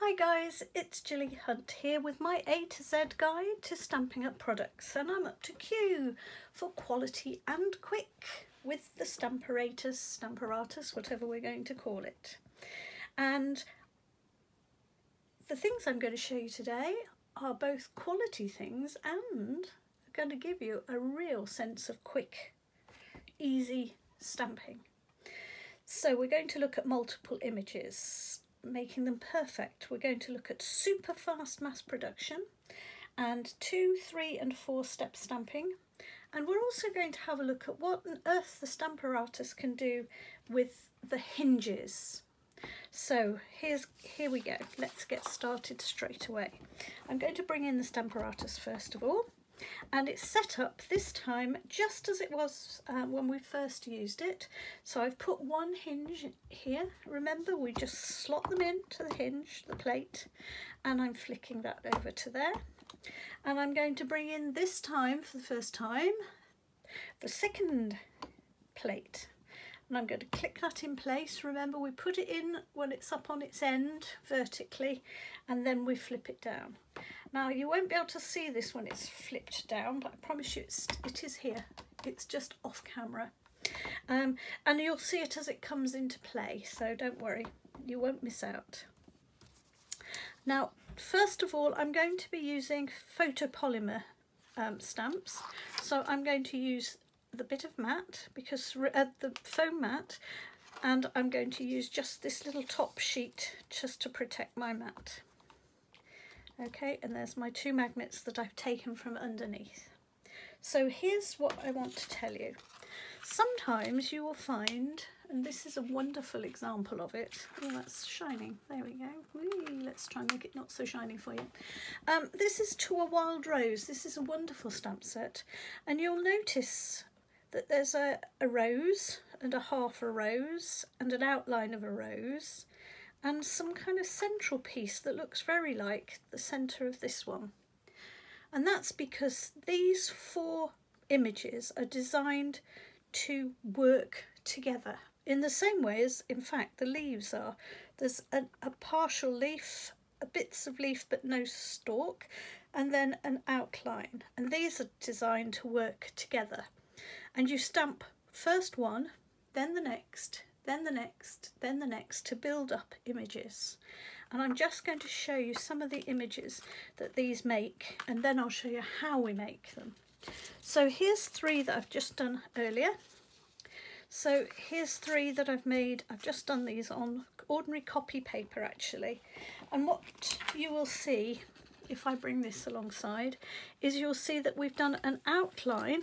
Hi guys, it's Gilly Hunt here with my A to Z guide to Stampin' Up products, and I'm up to Q for quality and quick with the Stamparatus, whatever we're going to call it. And the things I'm going to show you today are both quality things and are going to give you a real sense of quick, easy stamping. So we're going to look at multiple images, making them perfect. We're going to look at super fast mass production and 2, 3 and 4 step stamping, and we're also going to have a look at what on earth the Stamparatus can do with the hinges. So here we go, let's get started straight away. I'm going to bring in the Stamparatus first of all, and it's set up this time just as it was when we first used it. So I've put one hinge here. Remember, we just slot them into the hinge, the plate, and I'm flicking that over to there. And I'm going to bring in this time, for the first time, the second plate. And I'm going to click that in place. Remember, we put it in when it's up on its end vertically, and then we flip it down. Now you won't be able to see this when it's flipped down, but I promise you it is here. It's just off camera. And you'll see it as it comes into play, so don't worry, you won't miss out. Now, first of all, I'm going to be using photopolymer stamps. So I'm going to use the bit of mat, because the foam mat, and I'm going to use just this little top sheet just to protect my mat. Okay, and there's my 2 magnets that I've taken from underneath. So here's what I want to tell you. Sometimes you will find, and this is a wonderful example of it. Oh, that's shining. There we go. Whee, let's try and make it not so shiny for you. This is To a Wild Rose. This is a wonderful stamp set, and you'll notice that there's a rose and a half a rose and an outline of a rose and some kind of central piece that looks very like the centre of this one. And that's because these 4 images are designed to work together in the same way as, in fact, the leaves are. There's a partial leaf, bits of leaf but no stalk, and then an outline. And these are designed to work together. And you stamp first one, then the next, then the next, then the next, to build up images. And I'm just going to show you some of the images that these make, and then I'll show you how we make them. So here's 3 that I've just done earlier. So here's 3 that I've made. I've just done these on ordinary copy paper actually. And what you will see, if I bring this alongside, is you'll see that we've done an outline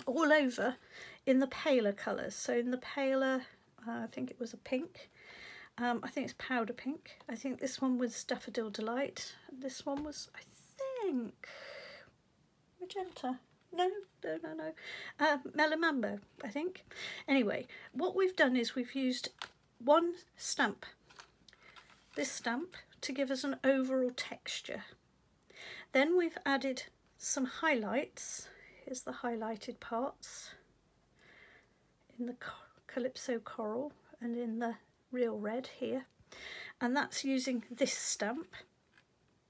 all over in the paler colours. So in the paler, I think it was a pink, I think it's powder pink. I think this one was Daffodil Delight. This one was, I think, magenta. No. Mellow Mambo, I think. Anyway, what we've done is we've used one stamp, this stamp, to give us an overall texture. Then we've added some highlights. Here's the highlighted parts in the Calypso Coral and in the Real Red here, and that's using this stamp.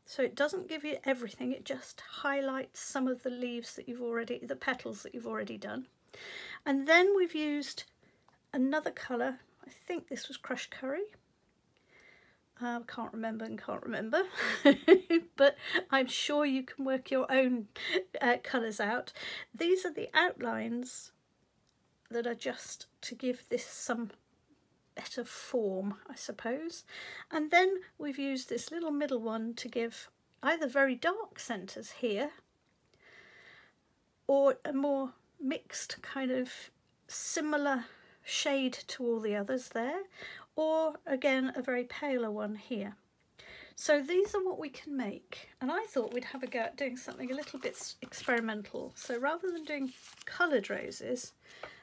So it doesn't give you everything, it just highlights some of the leaves that the petals that you've already done. And then we've used another colour, I think this was Crushed Curry. Can't remember, but I'm sure you can work your own colours out. These are the outlines that are just to give this some better form, I suppose. And then we've used this little middle one to give either very dark centres here, or a more mixed kind of similar shade to all the others there, or again a very paler one here. So these are what we can make, and I thought we'd have a go at doing something a little bit experimental. So rather than doing coloured roses,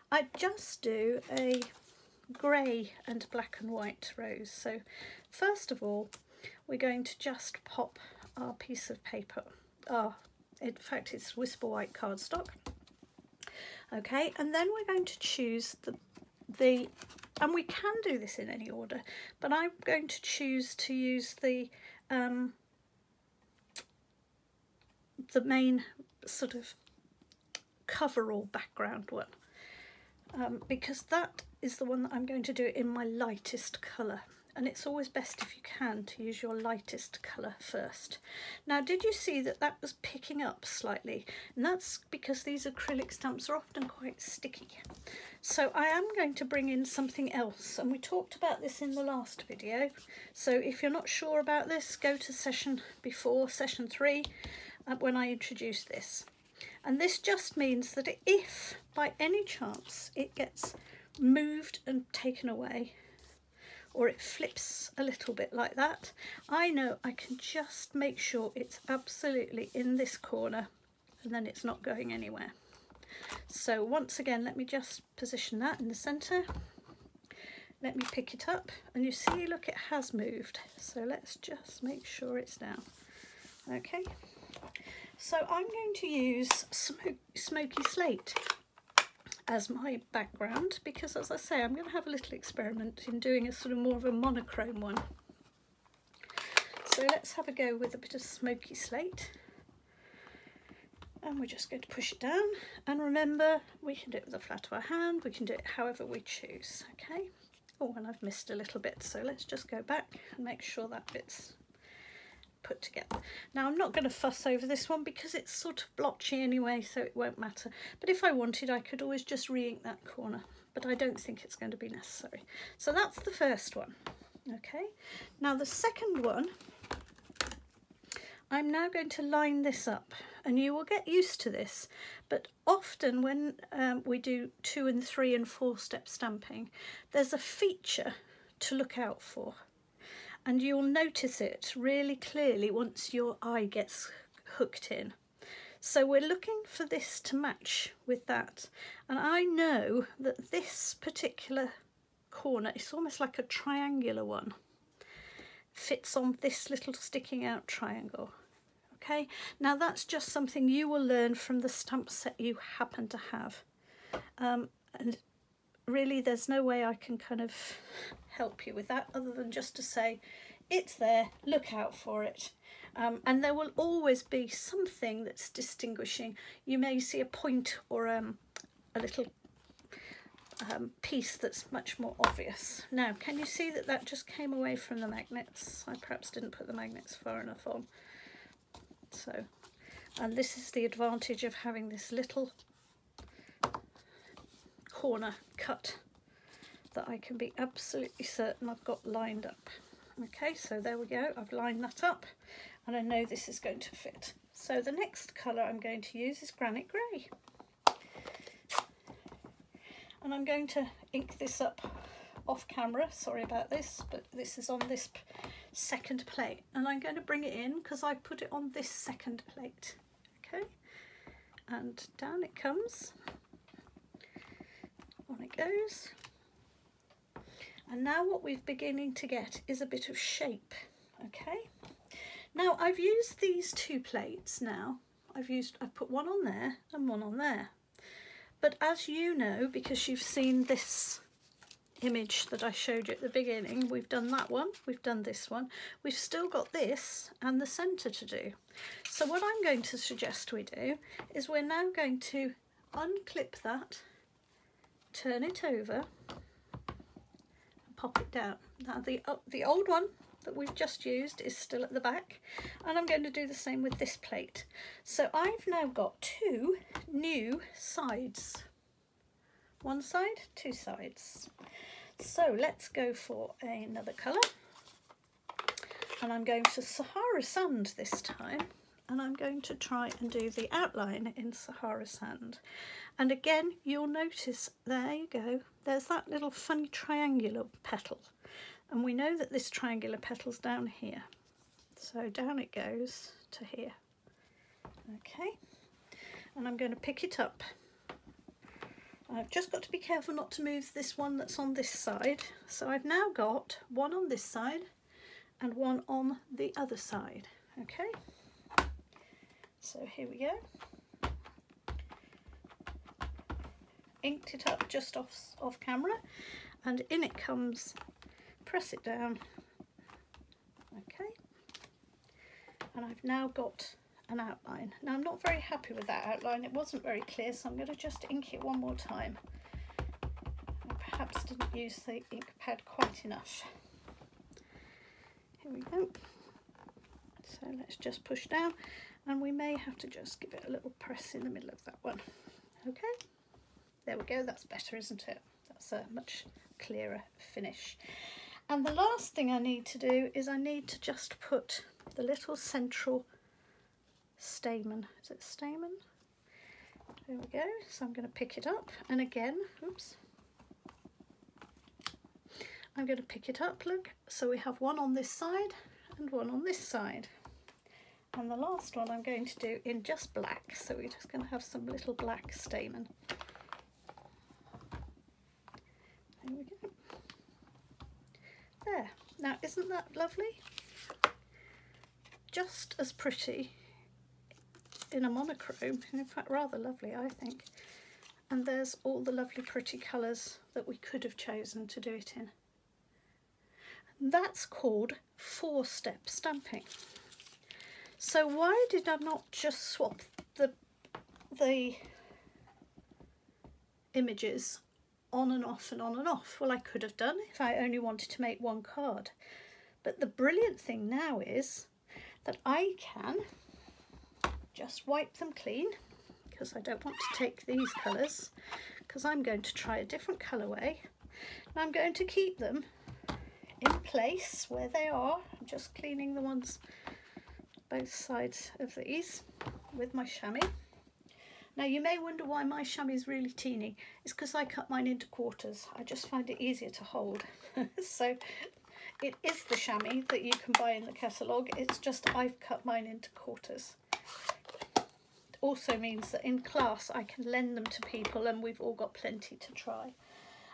I just do a grey and black and white rose. So first of all, we're going to just pop our piece of paper. In fact, it's Whisper White cardstock. Okay, and then we're going to choose the and we can do this in any order, but I'm going to choose to use the main sort of coverall background one, because that is the one that I'm going to do in my lightest colour, and it's always best if you can to use your lightest colour first. Now, did you see that that was picking up slightly? And that's because these acrylic stamps are often quite sticky. So I am going to bring in something else, and we talked about this in the last video. So if you're not sure about this, go to session before, session 3, when I introduced this. And this just means that if by any chance it gets moved and taken away, or it flips a little bit like that, I know I can just make sure it's absolutely in this corner, and then it's not going anywhere. So once again, let me just position that in the centre. Let me pick it up, and you see, look, it has moved. So let's just make sure it's down. Okay, so I'm going to use smoky slate as my background, because as I say, I'm going to have a little experiment in doing a sort of more of a monochrome one. So let's have a go with a bit of smoky slate, and we're just going to push it down. And remember, we can do it with the flat of our hand, we can do it however we choose. Okay, oh, and I've missed a little bit, so let's just go back and make sure that bit's put together. Now, I'm not going to fuss over this one because it's sort of blotchy anyway, so it won't matter. But if I wanted, I could always just re-ink that corner, but I don't think it's going to be necessary. So that's the first one. Okay, now the second one, I'm now going to line this up, and you will get used to this, but often when we do 2 and 3 and 4 step stamping, there's a feature to look out for. And you'll notice it really clearly once your eye gets hooked in. So we're looking for this to match with that. And I know that this particular corner is almost like a triangular one. Fits on this little sticking out triangle. Okay, now that's just something you will learn from the stamp set you happen to have. And really, there's no way I can kind of help you with that other than just to say it's there, look out for it. And there will always be something that's distinguishing. You may see a point or a little piece that's much more obvious. Now, can you see that that just came away from the magnets? I perhaps didn't put the magnets far enough on. So, and this is the advantage of having this little corner cut that I can be absolutely certain I've got lined up. Okay, so there we go, I've lined that up, and I know this is going to fit. So the next colour I'm going to use is Granite Grey, and I'm going to ink this up off camera, sorry about this, but this is on this second plate, and I'm going to bring it in because I put it on this second plate. Okay, and down it comes, on it goes. And now what we're beginning to get is a bit of shape. Okay, now I've used these 2 plates now. I've put one on there and one on there, but as you know, because you've seen this image that I showed you at the beginning, we've done that one, we've done this one, we've still got this and the centre to do. So what I'm going to suggest we do is we're now going to unclip that, turn it over, pop it down. Now the old one that we've just used is still at the back, and I'm going to do the same with this plate. So I've now got 2 new sides. One side, 2 sides. So let's go for another colour, and I'm going to Sahara Sand this time, and I'm going to try and do the outline in Sahara Sand. And again, you'll notice, there you go, there's that little funny triangular petal. And we know that this triangular petal's down here. So down it goes to here. Okay, and I'm going to pick it up. I've just got to be careful not to move this one that's on this side. So I've now got one on this side and one on the other side. Okay, so here we go. Inked it up just off camera, and in it comes, press it down, okay, and I've now got an outline. Now I'm not very happy with that outline, it wasn't very clear, so I'm going to just ink it one more time. I perhaps didn't use the ink pad quite enough. Here we go. So let's just push down, and we may have to just give it a little press in the middle of that one. Okay, there we go, that's better, isn't it? That's a much clearer finish. And the last thing I need to do is I need to just put the little central stamen. Is it stamen? There we go. So I'm going to pick it up, and again, oops, I'm going to pick it up, look, so we have one on this side and one on this side. And the last one I'm going to do in just black, so we're just going to have some little black stamen. There we go. There. Now, isn't that lovely? Just as pretty in a monochrome, in fact rather lovely I think. And there's all the lovely pretty colours that we could have chosen to do it in. That's called 4-step stamping. So why did I not just swap the images on and off and on and off? Well, I could have done if I only wanted to make one card. But the brilliant thing now is that I can just wipe them clean, because I don't want to take these colours, because I'm going to try a different colourway. And I'm going to keep them in place where they are. I'm just cleaning the ones both sides of these with my chamois. Now you may wonder why my chamois is really teeny. It's because I cut mine into quarters. I just find it easier to hold. So it is the chamois that you can buy in the catalogue, it's just I've cut mine into quarters. It also means that in class I can lend them to people and we've all got plenty to try.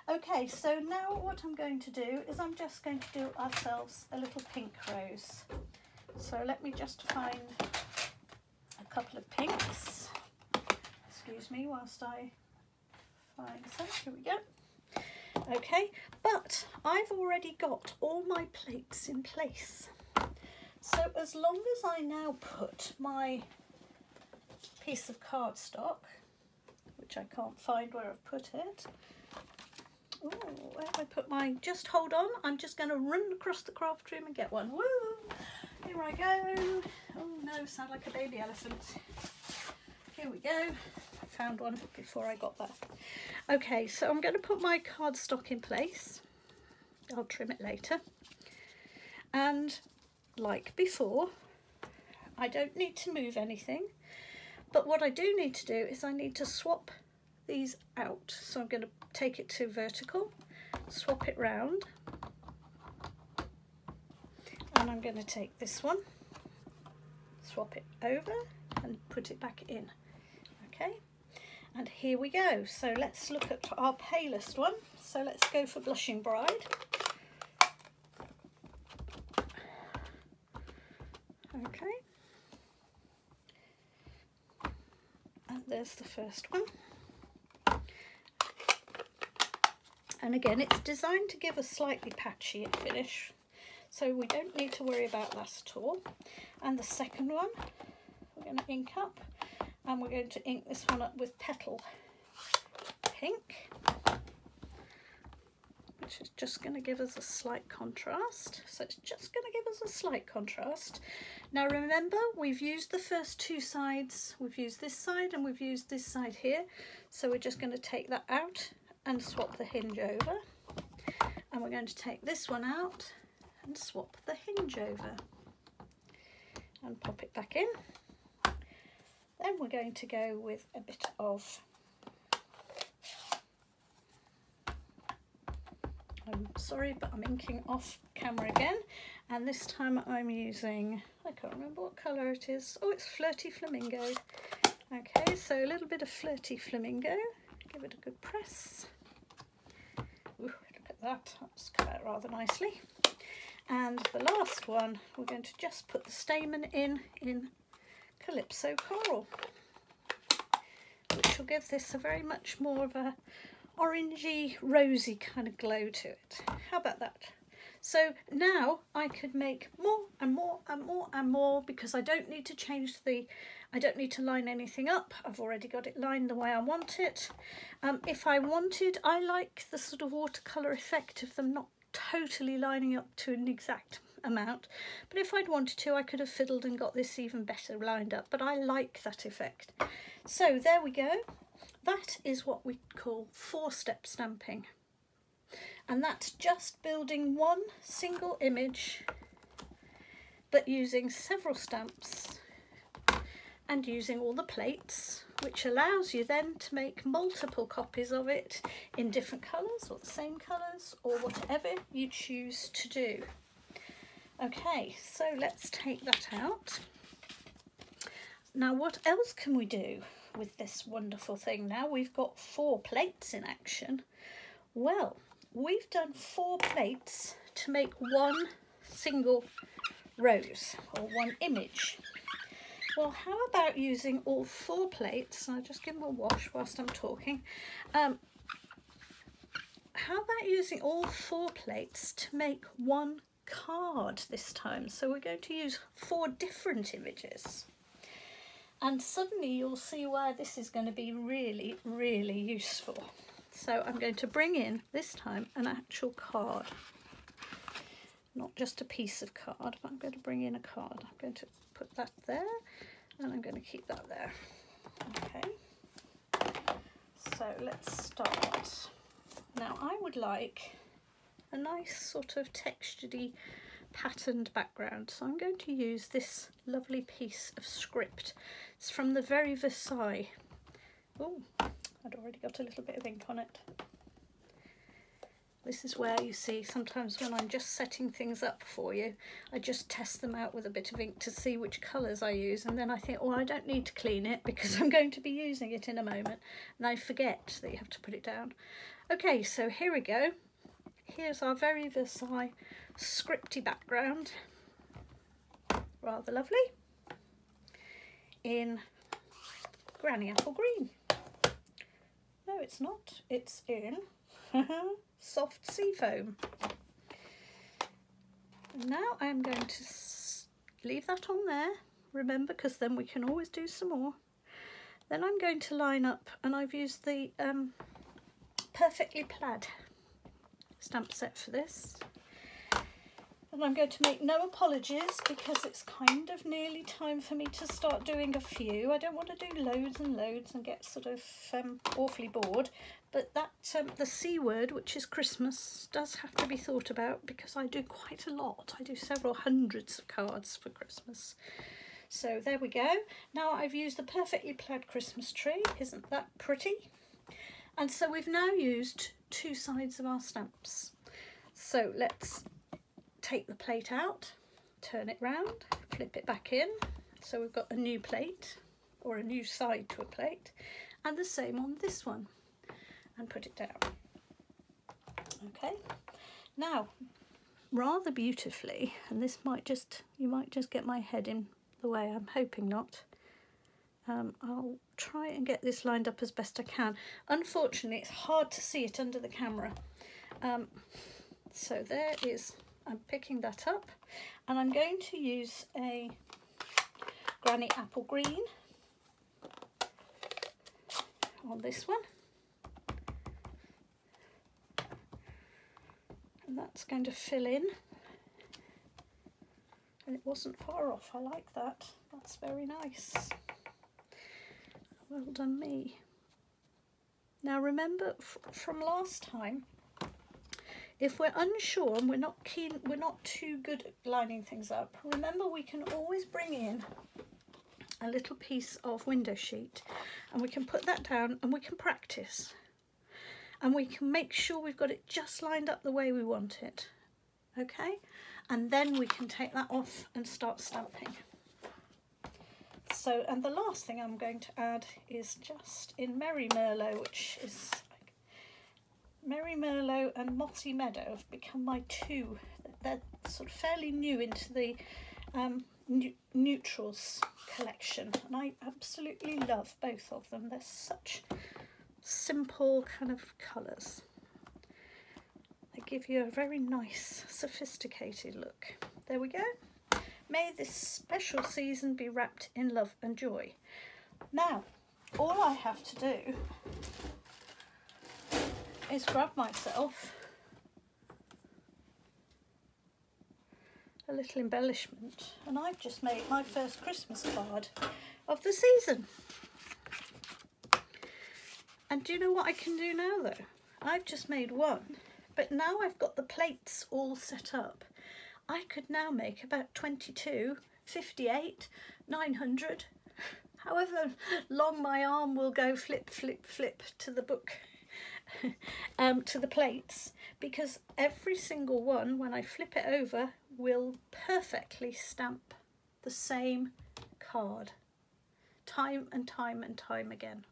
Okay, so now what I'm going to do is I'm just going to do ourselves a little pink rose. So let me just find a couple of pinks. Excuse me whilst I find some. Here we go. Okay, but I've already got all my plates in place. So as long as I now put my piece of cardstock, which I can't find where I've put it. Oh, where have I put my, just hold on, I'm just going to run across the craft room and get one. Woo! Here I go. Oh no, sound like a baby elephant. Here we go. I found one before I got that. Okay, so I'm going to put my cardstock in place. I'll trim it later. And like before, I don't need to move anything. But what I do need to do is I need to swap these out. So I'm going to take it to vertical, swap it round. And I'm going to take this one, swap it over and put it back in. Okay, and here we go. So let's look at our palest one. So let's go for Blushing Bride. Okay, and there's the first one. And again, it's designed to give a slightly patchy finish, so we don't need to worry about that at all. And the second one, we're going to ink up, and we're going to ink this one up with Petal Pink, which is just going to give us a slight contrast. So it's just going to give us a slight contrast. Now remember, we've used the first two sides. We've used this side and we've used this side here. So we're just going to take that out and swap the hinge over. And we're going to take this one out and swap the hinge over. And pop it back in. Then we're going to go with a bit of, I'm sorry, but I'm inking off camera again, and this time I'm using, I can't remember what colour it is. Oh, it's Flirty Flamingo. Okay, so a little bit of Flirty Flamingo, give it a good press. Ooh, look at that, that's come out rather nicely. And the last one, we're going to just put the stamen in Calypso Coral, which will give this a very much more of a orangey, rosy kind of glow to it. How about that? So now I could make more and more and more and more, because I don't need to change I don't need to line anything up. I've already got it lined the way I want it. If I wanted, I like the sort of watercolour effect of them not totally lining up to an exact amount, but if I'd wanted to, I could have fiddled and got this even better lined up, but I like that effect. So there we go. That is what we call 4-step stamping, and that's just building one single image but using several stamps and using all the plates, which allows you then to make multiple copies of it in different colours or the same colours or whatever you choose to do. Okay, so let's take that out. Now what else can we do with this wonderful thing? Now we've got 4 plates in action. Well, we've done 4 plates to make one single rose or one image. Well, how about using all 4 plates, and I'll just give them a wash whilst I'm talking. How about using all 4 plates to make one card this time? So we're going to use 4 different images. And suddenly you'll see why this is going to be really, really useful. So I'm going to bring in, this time, an actual card. Not just a piece of card, but I'm going to bring in a card. I'm going to put that there, and I'm going to keep that there. Okay, so let's start. Now I would like a nice sort of textured-y patterned background, so I'm going to use this lovely piece of script. It's from the very Versailles. Oh, I'd already got a little bit of ink on it. This is where you see sometimes when I'm just setting things up for you, I just test them out with a bit of ink to see which colours I use, and then I think, oh, I don't need to clean it because I'm going to be using it in a moment, and I forget that you have to put it down. Okay, so here we go. Here's our very Versailles scripty background. Rather lovely. In Granny Apple Green. No, it's not. It's in Soft Seafoam. And now I'm going to leave that on there, remember, because then we can always do some more. Then I'm going to line up, and I've used the Perfectly Plaid stamp set for this. And I'm going to make no apologies because it's kind of nearly time for me to start doing a few. I don't want to do loads and loads and get sort of awfully bored. But that the C word, which is Christmas, does have to be thought about because I do quite a lot. I do several hundreds of cards for Christmas. So there we go. Now I've used the Perfectly Plaid Christmas tree. Isn't that pretty? And so we've now used 2 sides of our stamps. So let's take the plate out, turn it round, flip it back in. So we've got a new plate, or a new side to a plate, and the same on this one, and put it down. Okay, now rather beautifully, and this might just, you might just get my head in the way, I'm hoping not. I'll try and get this lined up as best I can. Unfortunately, it's hard to see it under the camera. So there is, I'm picking that up, and I'm going to use a Granny Apple Green on this one. And that's going to fill in. And it wasn't far off, I like that. That's very nice. Well done me. Now remember from last time, if we're unsure and we're not keen, we're not too good at lining things up, remember we can always bring in a little piece of window sheet and we can put that down and we can practice. And we can make sure we've got it just lined up the way we want it. Okay? And then we can take that off and start stamping. So, and the last thing I'm going to add is just in Merry Merlot, which is like Merry Merlot and Mossy Meadow have become my 2. They're sort of fairly new into the neutrals collection, and I absolutely love both of them. They're simple kind of colours. They give you a very nice, sophisticated look. There we go. May this special season be wrapped in love and joy. Now, all I have to do is grab myself a little embellishment, and I've just made my first Christmas card of the season. And do you know what I can do now though? I've just made one, but now I've got the plates all set up. I could now make about 22, 58, 900, however long my arm will go flip, flip, flip to the book, to the plates, because every single one, when I flip it over, will perfectly stamp the same card, time and time and time again.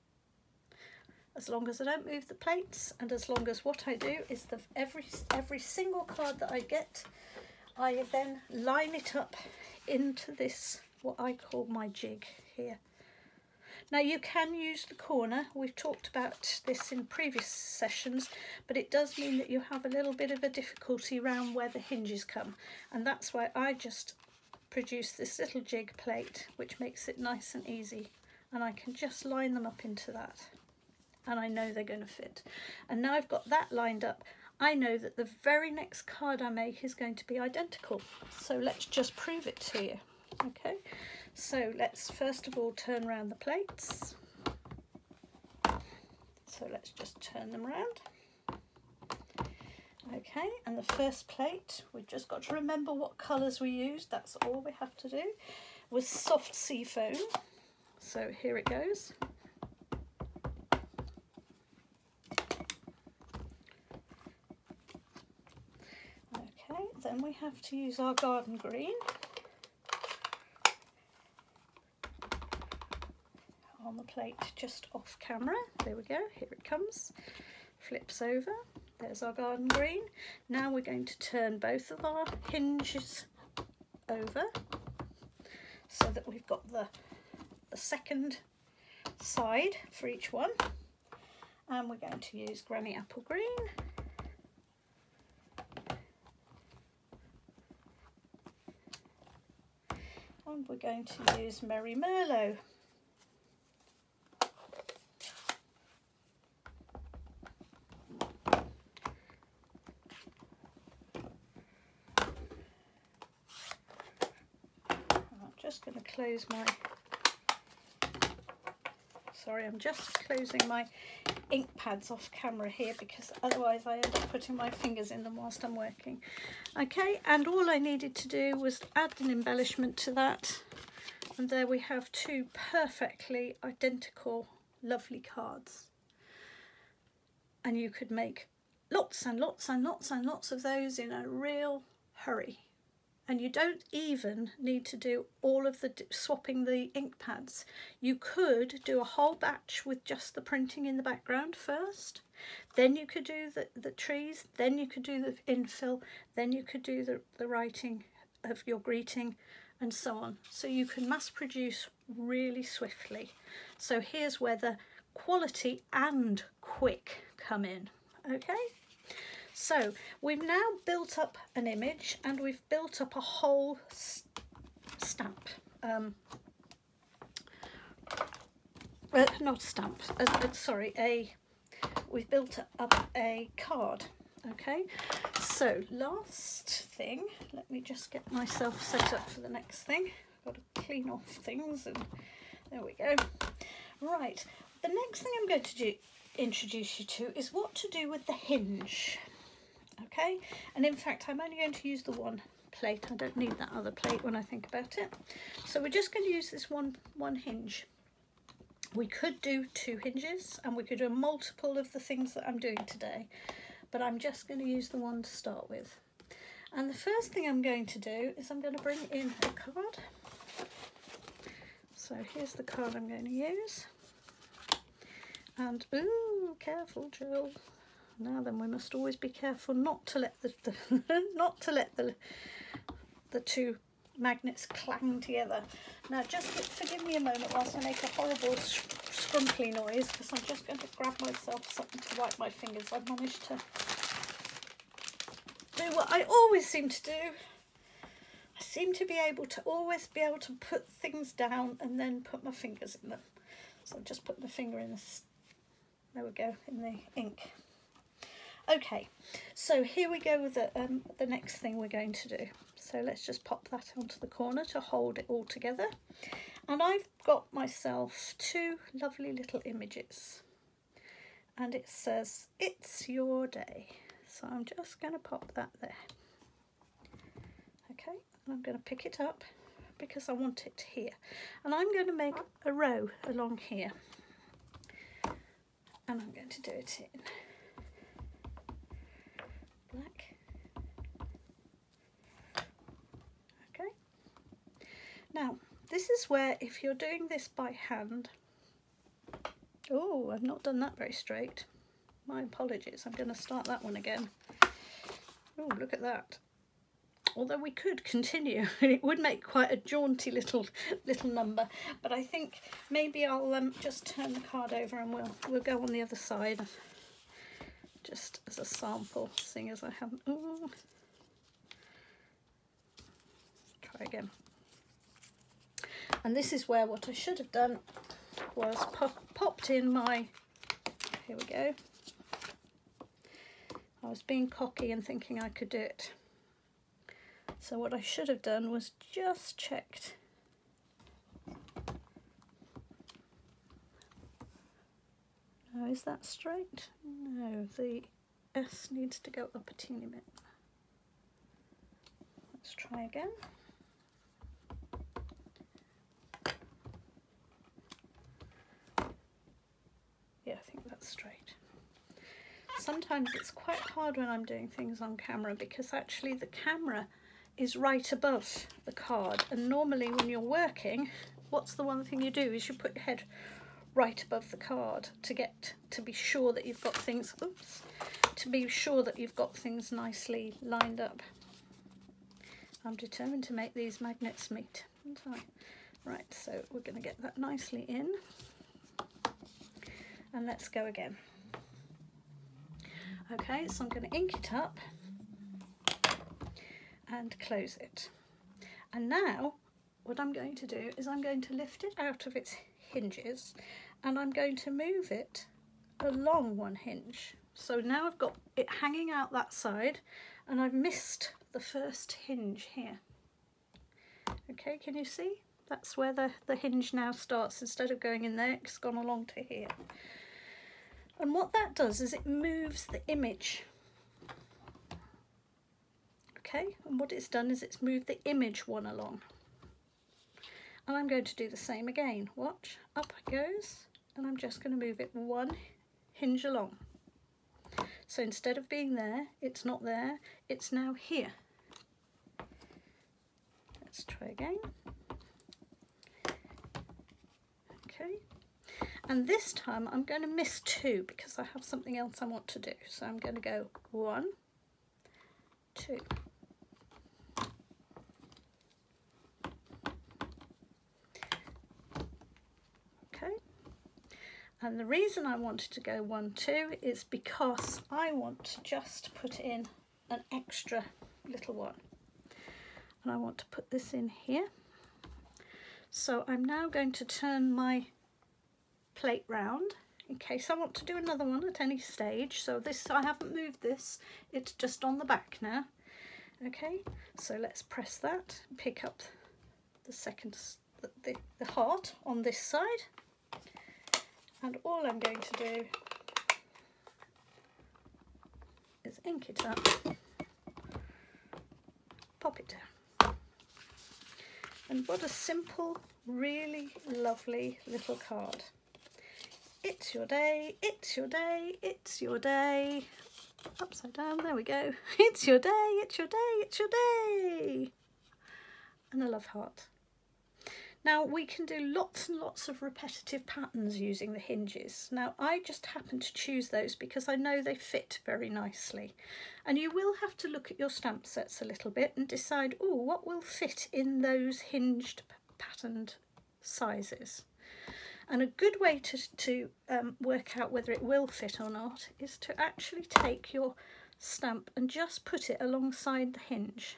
As long as I don't move the plates, and as long as what I do is every single card that I get, I then line it up into this, what I call my jig here. Now you can use the corner, we've talked about this in previous sessions, but it does mean that you have a little bit of a difficulty around where the hinges come, and that's why I just produce this little jig plate, which makes it nice and easy, and I can just line them up into that, and I know they're going to fit. And now I've got that lined up, I know that the very next card I make is going to be identical, so let's just prove it to you. Okay, so let's first of all turn around the plates. So let's just turn them around. Okay, and the first plate, we've just got to remember what colours we used, that's all we have to do, was soft sea foam. So here it goes. Okay, then we have to use our garden green. On the plate just off camera, there we go, here it comes, flips over, there's our garden green. Now we're going to turn both of our hinges over so that we've got the second side for each one, and we're going to use Granny Apple Green. And we're going to use Merry Merlot. Just going to close my, sorry, I'm just closing my ink pads off camera here because otherwise I end up putting my fingers in them whilst I'm working. Okay, and all I needed to do was add an embellishment to that, and there we have two perfectly identical lovely cards. And you could make lots and lots and lots and lots of those in a real hurry. And you don't even need to do all of the swapping the ink pads. You could do a whole batch with just the printing in the background first, then you could do the trees, then you could do the infill, then you could do the writing of your greeting, and so on. So you can mass produce really swiftly. So here's where the quality and quick come in. Okay. So we've now built up an image, and we've built up a whole stamp, not stamp, sorry, we've built up a card. Okay, so last thing, let me just get myself set up for the next thing. Got to clean off things, and there we go. Right, the next thing I'm going to introduce you to is what to do with the hinge. Okay, and in fact I'm only going to use the one plate. I don't need that other plate when I think about it. So we're just going to use this one hinge. We could do two hinges, and we could do a multiple of the things that I'm doing today, but I'm just going to use the one to start with. And the first thing I'm going to do is I'm going to bring in a card. So here's the card I'm going to use. And ooh, careful, Jill. Now then, we must always be careful not to let the two magnets clang together. Now just forgive me a moment whilst I make a horrible scrumply noise because I'm just going to grab myself something to wipe my fingers. I've managed to do what I always seem to do. I seem to be able to always be able to put things down and then put my fingers in them. So I'll just put my finger in this, there we go, in the ink. Okay, so here we go with the next thing we're going to do. So let's just pop that onto the corner to hold it all together. And I've got myself two lovely little images. And it says, "It's your day." So I'm just going to pop that there. Okay, and I'm going to pick it up because I want it here. And I'm going to make a row along here. And I'm going to do it in black. Okay. Now, this is where if you're doing this by hand, oh, I've not done that very straight. My apologies, I'm going to start that one again. Oh, look at that. Although we could continue, it would make quite a jaunty little number. But I think maybe I'll just turn the card over and we'll go on the other side, just as a sample, seeing as I haven't. Ooh. Try again. And this is where what I should have done was popped in my. Here we go. I was being cocky and thinking I could do it. So what I should have done was just checked. Now, is that straight? No, the S needs to go up a teeny bit. Let's try again. Yeah, I think that's straight. Sometimes it's quite hard when I'm doing things on camera because actually the camera is right above the card, and normally when you're working, what's the one thing you do is you put your head right above the card to be sure that you've got things, oops, to be sure that you've got things nicely lined up. I'm determined to make these magnets meet, aren't I? Right, so we're going to get that nicely in, and let's go again. Okay, so I'm going to ink it up and close it. And now what I'm going to do is I'm going to lift it out of its hinges and I'm going to move it along one hinge. So now I've got it hanging out that side and I've missed the first hinge here. Okay, can you see? That's where the hinge now starts. Instead of going in there, it's gone along to here. And what that does is it moves the image. Okay, and what it's done is it's moved the image one along. And I'm going to do the same again. Watch, up it goes, and I'm just going to move it one hinge along. So instead of being there, it's not there, it's now here. Let's try again. Okay. And this time I'm going to miss two because I have something else I want to do. So I'm going to go 1, 2. Okay. And the reason I wanted to go 1, 2 is because I want to just put in an extra little one. And I want to put this in here. So I'm now going to turn my plate round in case I want to do another one at any stage. So this, I haven't moved this, it's just on the back now. Okay, so let's press that, pick up the second, the heart on this side, and all I'm going to do is ink it up, pop it down. And what a simple, really lovely little card. It's your day, it's your day, it's your day. Upside down, there we go. It's your day, it's your day, it's your day. And a love heart. Now we can do lots and lots of repetitive patterns using the hinges. Now I just happen to choose those because I know they fit very nicely. And you will have to look at your stamp sets a little bit and decide, oh, what will fit in those hinged patterned sizes. And a good way to work out whether it will fit or not is to actually take your stamp and just put it alongside the hinge.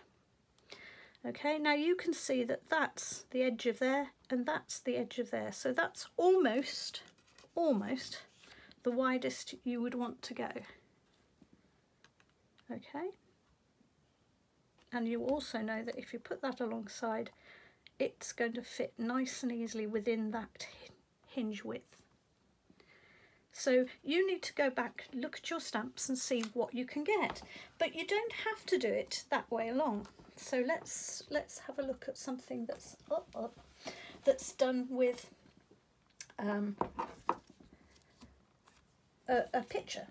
Okay, now you can see that that's the edge of there and that's the edge of there. So that's almost the widest you would want to go. Okay, and you also know that if you put that alongside, it's going to fit nice and easily within that hinge width. So you need to go back, look at your stamps and see what you can get, but you don't have to do it that way along. So let's have a look at something that's that's done with a picture.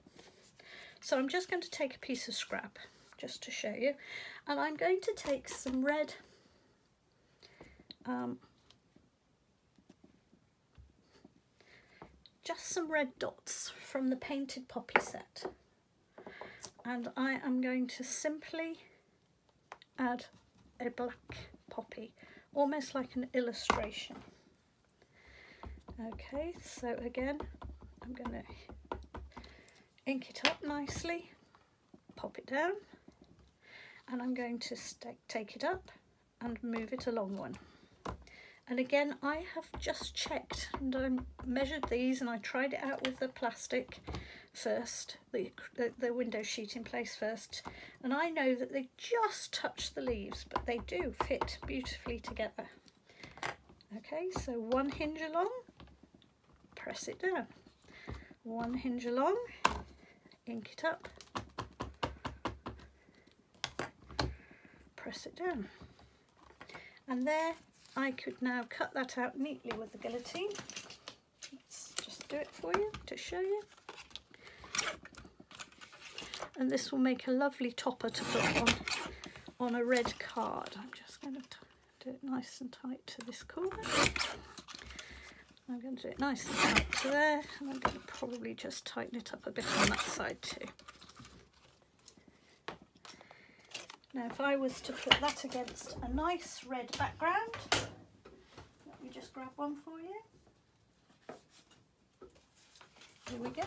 So I'm just going to take a piece of scrap just to show you, and I'm going to take some red just some red dots from the painted poppy set, and I am going to simply add a black poppy, almost like an illustration. Okay, so again I'm going to ink it up nicely, pop it down, and I'm going to take it up and move it along one. And again, I have just checked and I measured these and I tried it out with the plastic first, the window sheet in place first, and I know that they just touch the leaves, but they do fit beautifully together. Okay, so one hinge along, press it down, one hinge along, ink it up, press it down, and there I could now cut that out neatly with the guillotine. Let's just do it for you to show you. And this will make a lovely topper to put on a red card. I'm just going to do it nice and tight to this corner. I'm going to do it nice and tight to there, and I'm going to probably just tighten it up a bit on that side too. Now if I was to put that against a nice red background, let me just grab one for you. Here we go.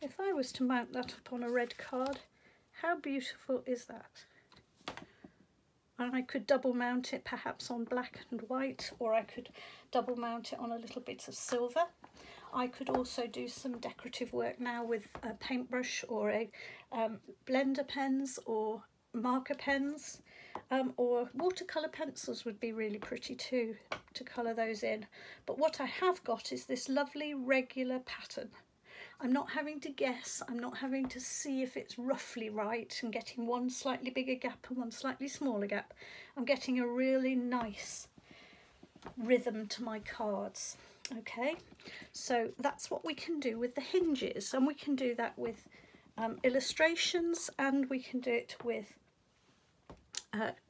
If I was to mount that up on a red card, how beautiful is that? And I could double mount it perhaps on black and white, or I could double mount it on a little bit of silver. I could also do some decorative work now with a paintbrush or a blender pens or marker pens, or watercolour pencils would be really pretty too, to colour those in. But what I have got is this lovely regular pattern. I'm not having to guess, I'm not having to see if it's roughly right and getting one slightly bigger gap and one slightly smaller gap. I'm getting a really nice rhythm to my cards. Okay, so that's what we can do with the hinges, and we can do that with illustrations, and we can do it with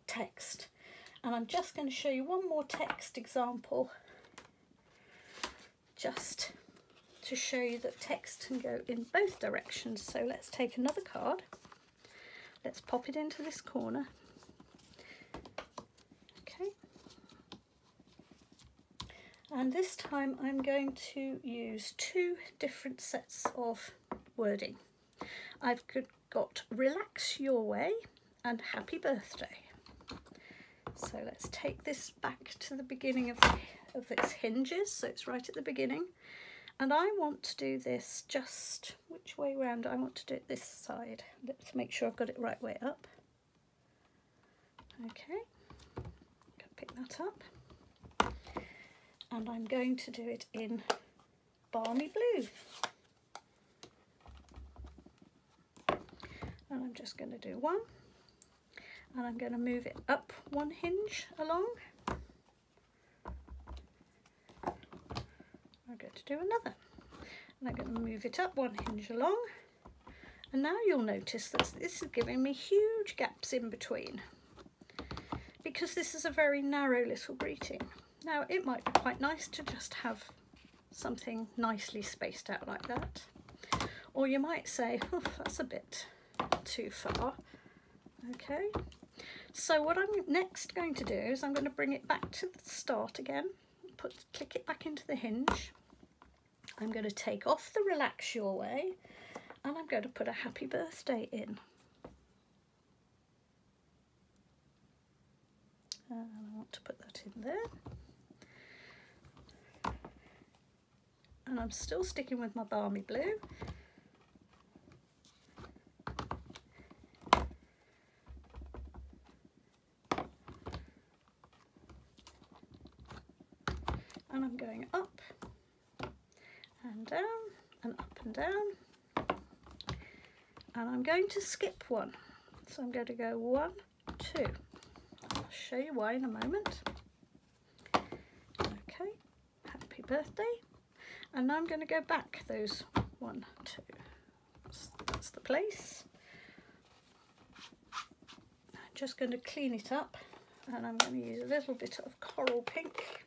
text. And I'm just going to show you one more text example, just to show you that text can go in both directions. So let's take another card, let's pop it into this corner. Okay, and this time I'm going to use two different sets of wording. I've got relax your way and happy birthday. So let's take this back to the beginning of its hinges, so it's right at the beginning. And I want to do this just, which way round? I want to do it this side. Let's make sure I've got it right way up. Okay, pick that up. And I'm going to do it in balmy blue. And I'm just going to do one. And I'm going to move it up one hinge along. I'm going to do another, and I'm going to move it up one hinge along, and now you'll notice that this is giving me huge gaps in between, because this is a very narrow little greeting. Now it might be quite nice to just have something nicely spaced out like that, or you might say, oh, that's a bit too far. Okay, so what I'm next going to do is I'm going to bring it back to the start again, click it back into the hinge. I'm going to take off the Relax Your Way, and I'm going to put a happy birthday in. And I want to put that in there. And I'm still sticking with my balmy blue. And I'm going up and down and up and down. And I'm going to skip one. So I'm going to go 1, 2. I'll show you why in a moment. Okay, happy birthday. And now I'm going to go back those 1, 2. That's the place. I'm just going to clean it up, and I'm going to use a little bit of coral pink.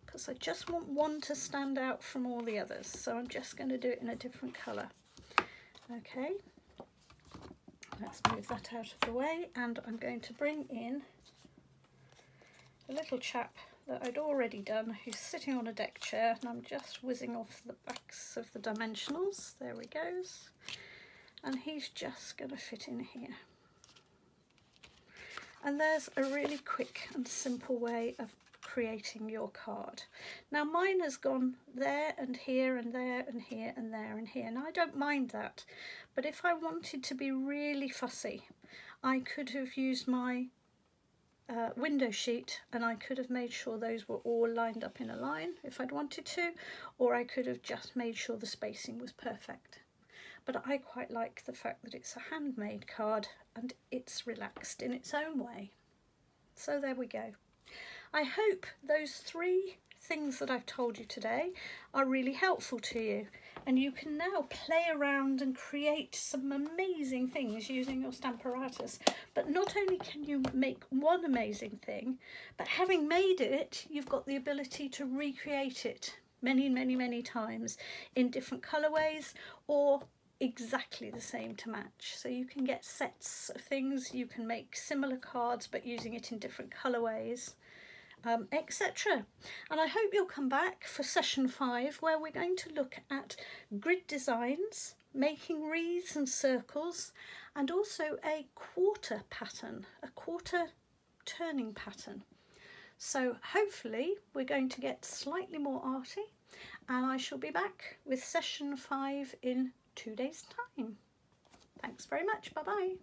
Because I just want one to stand out from all the others, so I'm just going to do it in a different colour. Okay, let's move that out of the way, and I'm going to bring in a little chap that I'd already done, who's sitting on a deck chair, and I'm just whizzing off the backs of the dimensionals. There he goes, and he's just going to fit in here. And there's a really quick and simple way of creating your card. Now mine has gone there and here and there and here and there and here, and I don't mind that, but if I wanted to be really fussy, I could have used my window sheet, and I could have made sure those were all lined up in a line if I'd wanted to, or I could have just made sure the spacing was perfect. But I quite like the fact that it's a handmade card and it's relaxed in its own way. So there we go. I hope those 3 things that I've told you today are really helpful to you, and you can now play around and create some amazing things using your Stamparatus. But not only can you make one amazing thing, but having made it, you've got the ability to recreate it many, many, many times in different colourways or exactly the same to match. So you can get sets of things, you can make similar cards but using it in different colourways, etc. And I hope you'll come back for session 5, where we're going to look at grid designs, making wreaths and circles, and also a quarter pattern, a quarter turning pattern. So hopefully we're going to get slightly more arty, and I shall be back with session 5 in 2 days' time. Thanks very much. Bye bye.